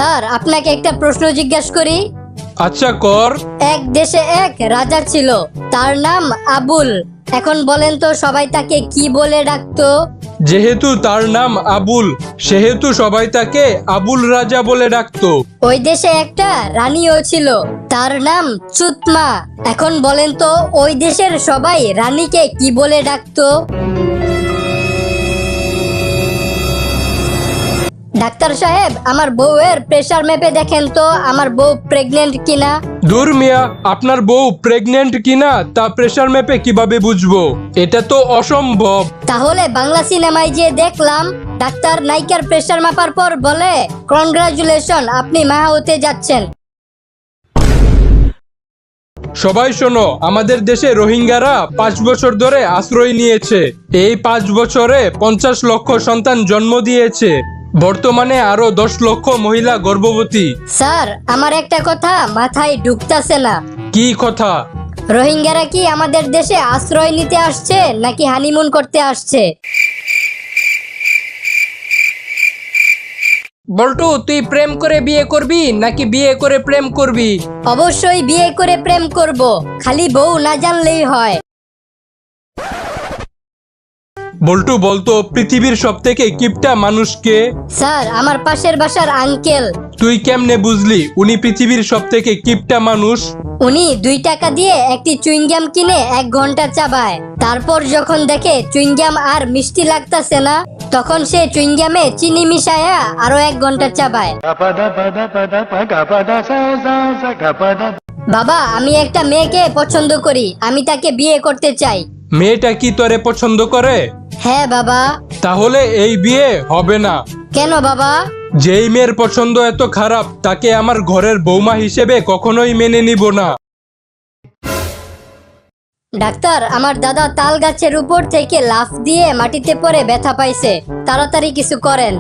Sir আপনাকে একটা প্রশ্ন জিজ্ঞাসা করি। আচ্ছা কর। এক দেশে এক রাজা ছিল, তার নাম আবুল। এখন বলেন তো সবাই তাকে কি বলে ডাকতো? যেহেতু তার নাম আবুল, সেহেতু সবাই তাকে আবুল রাজা বলে ডাকতো। ওই দেশে একটা রানীও ছিল, তার নাম চুতমা। এখন বলেন তো ওই দেশের সবাই রানীকে কি বলে ডাকতো? ডাক্তার সাহেব, আমার বউয়ের প্রেসার মেপে দেখেন তো আমার বউ প্রেগনেন্ট কিনা। দূর মিয়া, আপনার বউ প্রেগনেন্ট কিনা তা প্রেসার মেপে কিভাবে বুঝবো? এটা তো অসম্ভব। তাহলে বাংলা সিনেমায় যে দেখলাম ডাক্তার নায়িকার প্রেসার মাপার পর বলে, কনগ্রাচুলেশন, আপনি মা হতে যাচ্ছেন। সবাই শোনো, আমাদের দেশে রোহিঙ্গারা 5 বছর ধরে আশ্রয় নিয়েছে। এই 5 বছরে 50 লক্ষ সন্তান জন্ম দিয়েছে। বর্তমানে আরো 10 লক্ষ মহিলা গর্ভবতী। স্যার আমার একটা কথা মাথায় ঢুকতাছে না। কি কথা? রোহিঙ্গারা কি আমাদের দেশে আশ্রয় নিতে আসছে নাকি হানিমুন করতে আসছে? বল্টু, তুই প্রেম করে বিয়ে করবি নাকি বিয়ে করে প্রেম করবি? অবশ্যই বিয়ে করে প্রেম করব, খালি বউ না জানলেই হয়। বল্টু বলতো, পৃথিবীর সব থেকে কিপটা মানুষকে? স্যার আমার পাশের বাসার আঙ্কেল। তুই কেমনে বুঝলি উনি পৃথিবীর সব থেকে কিপটা মানুষ? উনি 2 টাকা দিয়ে একটি চুইংগাম কিনে 1 ঘন্টা চাবায়। তারপর যখন দেখে চুইংগাম আর মিষ্টি লাগতাছে না, তখন সে চুইংগামে চিনি মিশায়া আরো 1 ঘন্টা চাবায়। বাবা, আমি একটা মেয়েকে পছন্দ করি, আমি তাকে বিয়ে করতে চাই। মেয়েটা কি তোরে পছন্দ করে? হ্যাঁ বাবা। তাহলে এই বিয়ে হবে না। কেন বাবা? যেই মেয়ের পছন্দ এত খারাপ, তাকে আমার ঘরের বৌমা হিসেবে কখনোই মেনে নিব না। ডাক্তার, আমার দাদা তাল গাছের উপর থেকে লাফ দিয়ে মাটিতে পড়ে ব্যথা পাইছে, তাড়াতাড়ি কিছু করেন।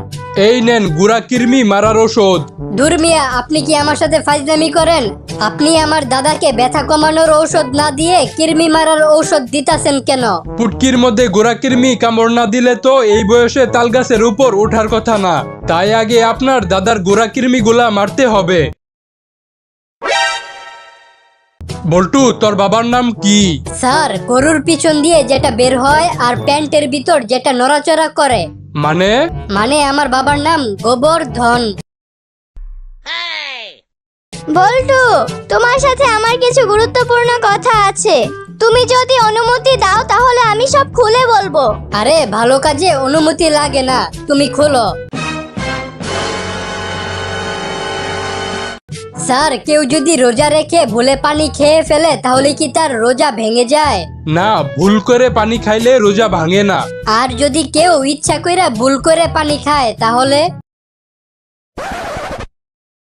এই নেন গুড়া কৃমি মারার ওষুধ। দূর মিয়া, আপনি কি আমার সাথে ফাজলামি করেন? আপনি আমার দাদাকে ব্যথা কমানোর ঔষধ না দিয়ে কৃমি মারার ঔষধ দিতাছেন কেন? পুটকির মধ্যে গোড়া কৃমি কামড় না দিলে তো এই বয়সে তাল গাছের উপর ওঠার কথা না। তাই আগে আপনার দাদার গোড়া কৃমি গুলা মারতে হবে। বল্টু, তোর বাবার নাম কি? স্যার, গরুর পিছন দিয়ে যেটা বের হয় আর প্যান্টের ভিতর যেটা নড়াচড়া করে। মানে আমার বাবার নাম গোবর্ধন। বল্টু, তোমার সাথে আমার কিছু গুরুত্বপূর্ণ কথা আছে। তুমি যদি অনুমতি দাও তাহলে আমি সব খুলে বলবো। আরে ভালো কাজে অনুমতি লাগে না, তুমি খোলো। স্যার, কেউ যদি রোজা রেখে ভুলে পানি খেয়ে ফেলে তাহলে কি তার রোজা ভেঙে যায়? না, ভুল করে পানি খাইলে রোজা ভাঙে না। আর যদি কেউ ইচ্ছা কইরা ভুল করে পানি খায় তাহলে?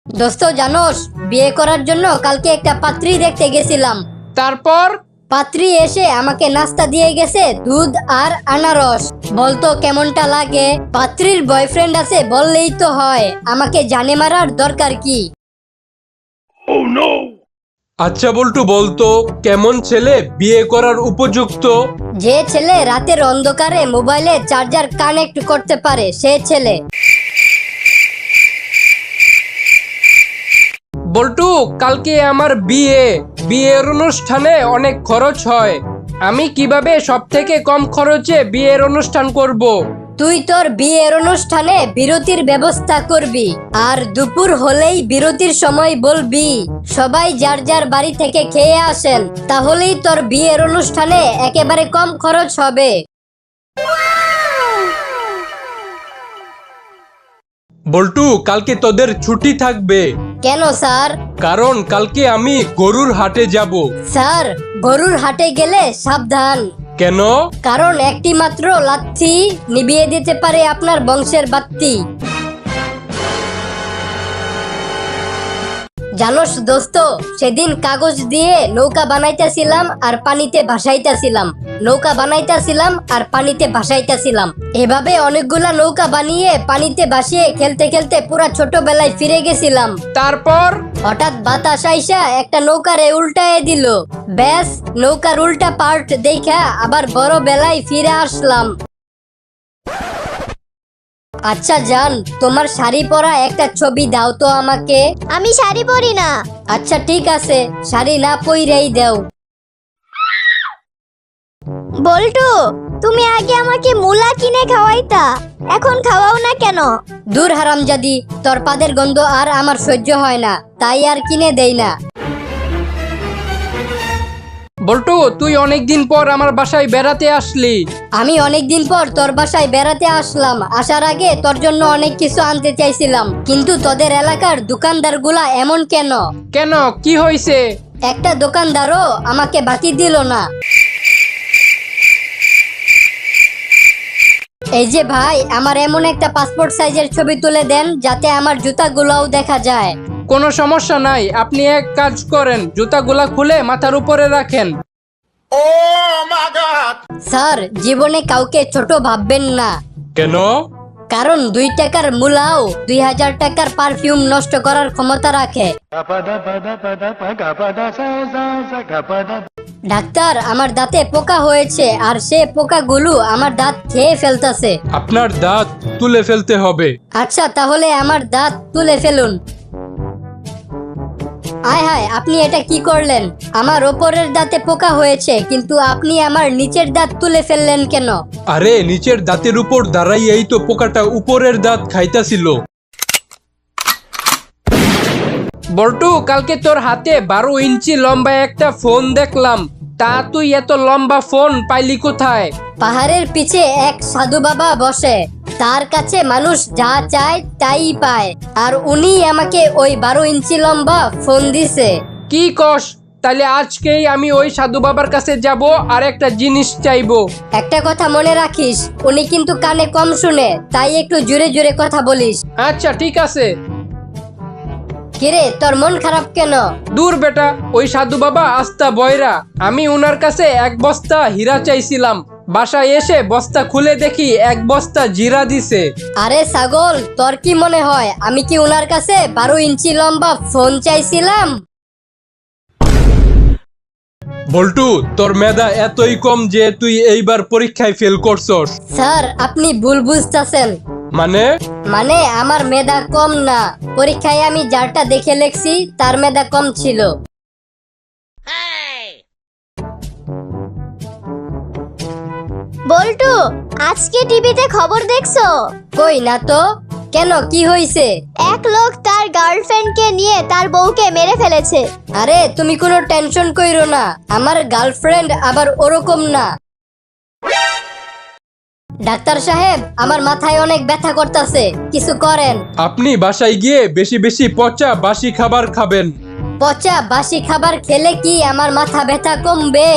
দোস্ত জানোস, বিয়ে করার জন্য কালকে একটা পাত্রী দেখতে গেছিলাম। তারপর? পাত্রী এসে আমাকে নাস্তা দিয়ে গেছে দুধ আর আনারস। বলতো কেমনটা লাগে? পাত্রীর বয়ফ্রেন্ড আছে বললেই তো হয়, আমাকে জানে মারার দরকার কি? আচ্ছা বল্টু, বলতো কেমন ছেলে বিয়ে করার উপযুক্ত? যে ছেলে রাতের অন্ধকারে মোবাইলে চার্জার কানেক্ট করতে পারে সে ছেলে। বল্টু, কালকে আমার বিয়ের অনুষ্ঠানে অনেক খরচ হয়। আমি কিভাবে সব থেকে কম খরচে বিয়ের অনুষ্ঠান করব? তুই তোর বিয়ের অনুষ্ঠানে বিরতির ব্যবস্থা করবি, আর দুপুর হলেই বিরতির সময় বলবি সবাই যার যার বাড়ি থেকে খেয়ে আসেন, তাহলেই তোর বিয়ের অনুষ্ঠানে একেবারে কম খরচ হবে। বল্টু, কালকে তোদের ছুটি থাকবে। কেন স্যার? কারণ কালকে আমি গরুর হাটে যাব। স্যার, গরুর হাটে গেলে সাবধান। কেন? কারণ একটি মাত্র লাথি নিভিয়ে দিতে পারে আপনার বংশের বাত্তি। জানোস দোস্ত, সেদিন কাগজ দিয়ে নৌকা বানাইতেছিলাম আর পানিতে ভাসাইতেছিলাম। এভাবে অনেকগুলা নৌকা বানিয়ে পানিতে ভাসিয়ে খেলতে খেলতে পুরা ছোটবেলায় ফিরে গেছিলাম। তারপর? হঠাৎ বাতাস আইসা একটা নৌকারে উল্টায় দিল। ব্যাস, নৌকার উল্টা পার্ট দেখা আবার বড় বেলায় ফিরে আসলাম। আচ্ছা জান, তোমার শাড়ি পরা একটা ছবি দাও তো আমাকে। আমি শাড়ি পরি না। আচ্ছা ঠিক আছে, শাড়ি না পইরাই দাও। বল্টু, তুমি আগে আমাকে মুলা কিনে খাওয়াইতা, এখন খাওয়াও না কেন? দূর হারামজাদি, তোর পাদের গন্ধ আর আমার সহ্য হয় না, তাই আর কিনে দেই না। বল্টু, তুই অনেকদিন পর আমার বাসায় বেড়াতে আসলি। আমি অনেকদিন পর তোর বাসায় বেড়াতে আসলাম। আসার আগে তোর জন্য অনেক কিছু আনতে চাইছিলাম, কিন্তু তোদের এলাকার দোকানদারগুলা এমন কেন? কেন, কি হয়েছে? একটা দোকানদারও আমাকে বাকি দিল না। এই যে ভাই, আমার এমন একটা পাসপোর্ট সাইজের ছবি তুলে দেন যাতে আমার জুতাগুলোও দেখা যায়। কোনো সমস্যা নাই, আপনি এক কাজ করেন, জুতাগুলা খুলে মাথার উপরে রাখেন। স্যার, জীবনে কাউকে ছোট ভাববেন না, কেন? কারণ 2 টাকার মূলাও 2000 টাকার পারফিউম নষ্ট করার ক্ষমতা রাখে। ডাক্তার, আমার দাঁতে পোকা হয়েছে আর সে পোকাগুলো আমার দাঁত খেয়ে ফেলতেছে। আপনার দাঁত তুলে ফেলতে হবে। আচ্ছা, তাহলে আমার দাঁত তুলে ফেলুন। আয় হায়, আপনি এটা কি করলেন? আমার ওপরের দাঁতে পোকা হয়েছে, কিন্তু আপনি আমার নিচের দাঁত তুলে ফেললেন কেন? আরে, নিচের দাঁতের উপর দাঁড়াইয়াই তো পোকাটা উপরের দাঁত খাইতাছিল। বল্টু, কালকে তোর হাতে 12 ইঞ্চি লম্বা একটা ফোন দেখলাম, তা তুই এত লম্বা ফোন পাইলি কোথায়? পাহাড়ের পিছে এক সাধু বাবা বসে, তার কাছে মানুষ যা চায় তাই পায়, আর উনি আমাকে ওই 12 ইঞ্চি লম্বা ফোন দিছে। কি কস? তাহলে আজকেই আমি ওই সাধু বাবার কাছে যাব আর একটা জিনিস চাইবো। একটা কথা মনে রাখিস, উনি কিন্তু কানে কম শুনে, তাই একটু জোরে জোরে কথা বলিস। আচ্ছা ঠিক আছে। কিরে, তোর মন খারাপ কেন? দূর বেটা, ওই সাধু বাবা আস্তা বয়রা। আমি উনার কাছে 1 বস্তা হীরা চাইছিলাম, বাসায় এসে বস্তা খুলে দেখি 1 বস্তা জিরা দিছে। আরে ছাগল, তোর কি মনে হয় আমি কি উনার কাছে 12 ইঞ্চি লম্বা ফোন চাইছিলাম? বল্টু, তোর মেধা এতই কম যে তুই এইবার পরীক্ষায় ফেল করছস। স্যার, আপনি ভুল বুঝতেছেন। মানে আমার মেধা কম না, পরীক্ষায় আমি যারটা দেখে লেখছি তার মেধা কম ছিল। বল্টু, আজকে টিভিতে খবর দেখছো? কই না তো। কেন, কি হয়েছে? এক লোক তার গার্লফ্রেন্ডকে নিয়ে তার বউকে মেরে ফেলেছে। আরে তুমি কোনো টেনশন কইরো না, আমার গার্লফ্রেন্ড আবার ওরকম না। ডাক্তার সাহেব, আমার মাথায় অনেক ব্যথা করতেছে, কিছু করেন। আপনি বাসায় গিয়ে বেশি বেশি পচা বাসি খাবার খাবেন। পচা বাসি খাবার খেলে কি আমার মাথা ব্যথা কমবে?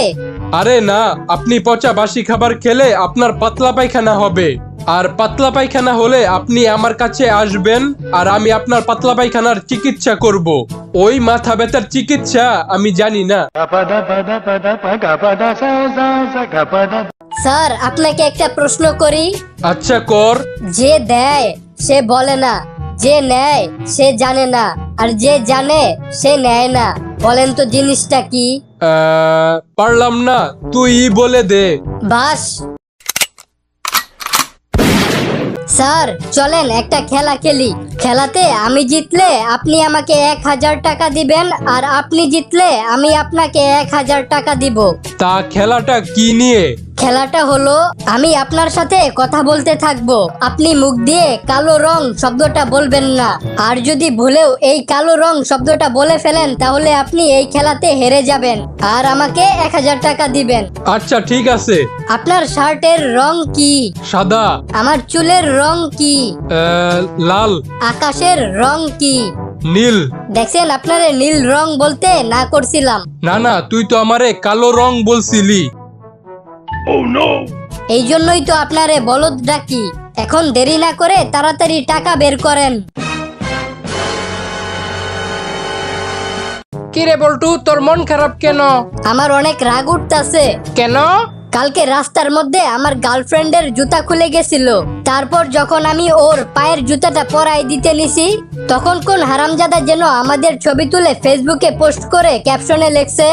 আরে না, আপনি পচা বাসি খাবার খেলে আপনার পাতলা পায়খানা হবে, আর পাতলা পায়খানা হলে আপনি আমার কাছে আসবেন আর আমি আপনার পাতলা পায়খানার চিকিৎসা করব। ওই মাথা ব্যথার চিকিৎসা আমি জানি না। স্যার, আপনাকে একটা প্রশ্ন করি। আচ্ছা কর। যে দেয় সে বলে না, যে নেয় সে জানে না, আর যে জানে সে নেয় না। বলেন তো জিনিসটা কি? পারলাম না, তুই বলে দে। বাস। স্যার, চলেন একটা খেলা খেলি। খেলাতে আমি জিতলে আপনি আমাকে 1000 টাকা দিবেন, আর আপনি জিতলে আমি আপনাকে 1000 টাকা দিব। তা খেলাটা কি নিয়ে? খেলাটা হলো, আমি আপনার সাথে কথা বলতে থাকবো, আপনি মুখ দিয়ে কালো রং শব্দটা বলবেন না, আর যদি ভুলেও এই কালো রং শব্দটা বলে ফেলেন তাহলে আপনি এই খেলাতে হেরে যাবেন আর আমাকে 1000 টাকা দিবেন। আচ্ছা ঠিক আছে। আপনার শার্টের রং কি? সাদা। আমার চুলের রং কি? লাল। আকাশের রং কি? নীল। দেখছেন, আপনারে নীল রং বলতে না করছিলাম। না না, তুই তো আমারে কালো রং বলছিলি। এই জন্যই তো আপনারে বলদ ডাকি। এখন দেরি না করে তাড়াতাড়ি টাকা বের করেন। কিরে বল্টু, তোর মন খারাপ কেন? আমার অনেক রাগ উঠতাছে। কেন? কালকে রাস্তার মধ্যে আমার গার্লফ্রেন্ডের জুতা খুলে গেছিল, তারপর যখন আমি ওর পায়ের জুতাটা পরাই দিতে নিছি, তখন কোন হারামজাদা যেন আমাদের ছবি তুলে ফেসবুকে পোস্ট করে ক্যাপশনে লেখছে,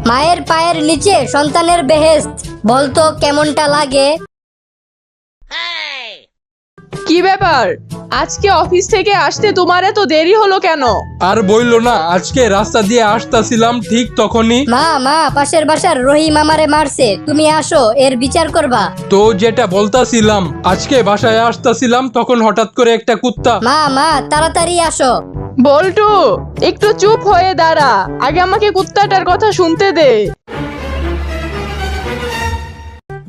মায়ের পায়ের নিচে সন্তানের বেহেশত। বলতো কেমনটা লাগে? কি ব্যাপার, আজকে অফিস থেকে আসতে তোমার এত দেরি হলো কেন? আর বইলো না, আজকে রাস্তা দিয়ে আসতাছিলাম ঠিক তখনই মা পাশের বাসার রহিম আমারে মারছে, তুমি আসো এর বিচার করবা। তো যেটা বলতাছিলাম, আজকে বাসায় আসতাছিলাম তখন হঠাৎ করে একটা কুত্তা মা তাড়াতাড়ি আসো। বল্টু, একটু চুপ হয়ে দাঁড়া, আগে আমাকে কুত্তাটার কথা শুনতে দে।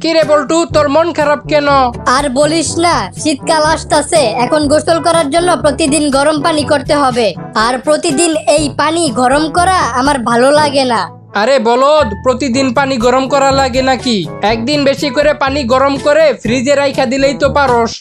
কিরে বল্টু, তোর মন খারাপ কেন? আর বলিস না, শীতকাল আসতেছে, এখন গোসল করার জন্য প্রতিদিন গরম পানি করতে হবে, আর প্রতিদিন এই পানি গরম করা আমার ভালো লাগে না। আরে বলদ, প্রতিদিন পানি গরম করা লাগে নাকি? একদিন বেশি করে পানি গরম করে ফ্রিজে রাইখা দিলেই তো পারস।